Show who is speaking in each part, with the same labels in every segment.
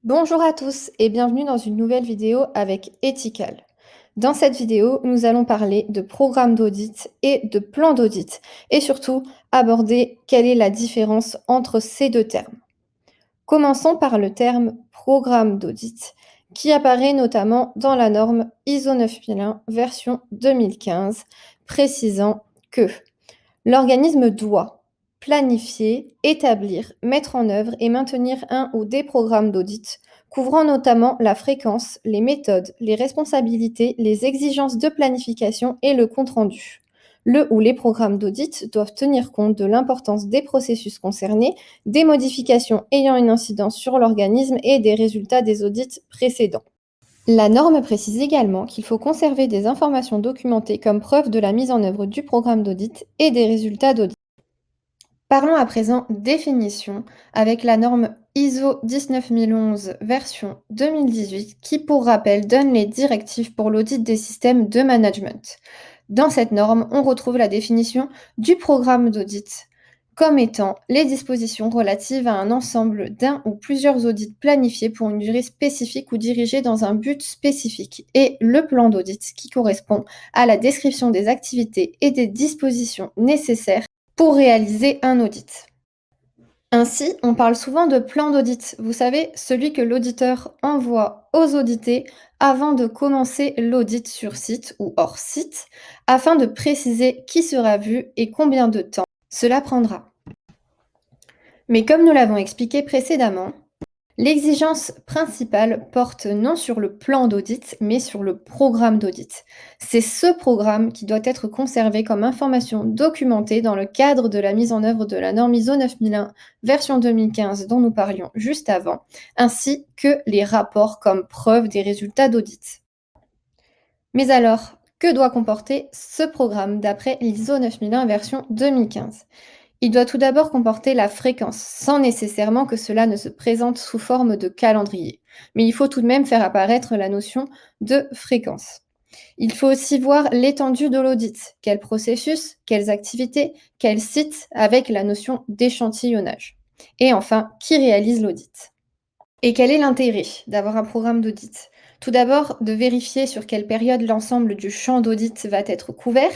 Speaker 1: Bonjour à tous et bienvenue dans une nouvelle vidéo avec Ethical. Dans cette vidéo, nous allons parler de programme d'audit et de plan d'audit et surtout aborder quelle est la différence entre ces deux termes. Commençons par le terme programme d'audit qui apparaît notamment dans la norme ISO 9001 version 2015 précisant que l'organisme doit planifier, établir, mettre en œuvre et maintenir un ou des programmes d'audit couvrant notamment la fréquence, les méthodes, les responsabilités, les exigences de planification et le compte-rendu. Le ou les programmes d'audit doivent tenir compte de l'importance des processus concernés, des modifications ayant une incidence sur l'organisme et des résultats des audits précédents. La norme précise également qu'il faut conserver des informations documentées comme preuve de la mise en œuvre du programme d'audit et des résultats d'audit. Parlons à présent définition avec la norme ISO 19011 version 2018 qui, pour rappel, donne les directives pour l'audit des systèmes de management. Dans cette norme, on retrouve la définition du programme d'audit comme étant les dispositions relatives à un ensemble d'un ou plusieurs audits planifiés pour une durée spécifique ou dirigés dans un but spécifique, et le plan d'audit qui correspond à la description des activités et des dispositions nécessaires pour réaliser un audit. Ainsi, on parle souvent de plan d'audit, vous savez, celui que l'auditeur envoie aux audités avant de commencer l'audit sur site ou hors site, afin de préciser qui sera vu et combien de temps cela prendra. Mais comme nous l'avons expliqué précédemment, l'exigence principale porte non sur le plan d'audit, mais sur le programme d'audit. C'est ce programme qui doit être conservé comme information documentée dans le cadre de la mise en œuvre de la norme ISO 9001 version 2015 dont nous parlions juste avant, ainsi que les rapports comme preuve des résultats d'audit. Mais alors, que doit comporter ce programme d'après l'ISO 9001 version 2015 ? Il doit tout d'abord comporter la fréquence, sans nécessairement que cela ne se présente sous forme de calendrier. Mais il faut tout de même faire apparaître la notion de fréquence. Il faut aussi voir l'étendue de l'audit, quel processus, quelles activités, quels sites, avec la notion d'échantillonnage. Et enfin, qui réalise l'audit. Et quel est l'intérêt d'avoir un programme d'audit ? Tout d'abord, de vérifier sur quelle période l'ensemble du champ d'audit va être couvert,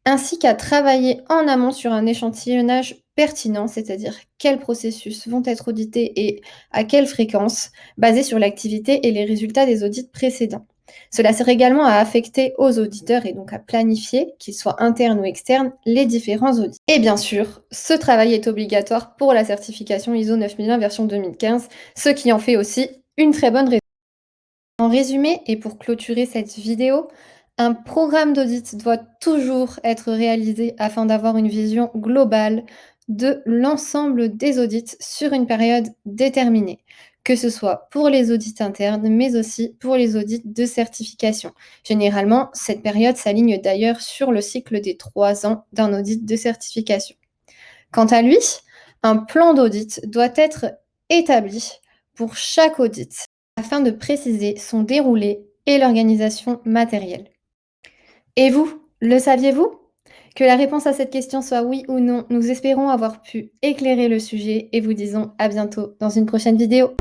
Speaker 1: ainsi qu'à travailler en amont sur un échantillonnage pertinent, c'est-à-dire quels processus vont être audités et à quelle fréquence, basé sur l'activité et les résultats des audits précédents. Cela sert également à affecter aux auditeurs et donc à planifier, qu'ils soient internes ou externes, les différents audits. Et bien sûr, ce travail est obligatoire pour la certification ISO 9001 version 2015, ce qui en fait aussi une très bonne raison. En résumé, et pour clôturer cette vidéo, un programme d'audit doit toujours être réalisé afin d'avoir une vision globale de l'ensemble des audits sur une période déterminée, que ce soit pour les audits internes, mais aussi pour les audits de certification. Généralement, cette période s'aligne d'ailleurs sur le cycle des 3 ans d'un audit de certification. Quant à lui, un plan d'audit doit être établi pour chaque audit afin de préciser son déroulé et l'organisation matérielle. Et vous, le saviez-vous? Que la réponse à cette question soit oui ou non, nous espérons avoir pu éclairer le sujet et vous disons à bientôt dans une prochaine vidéo.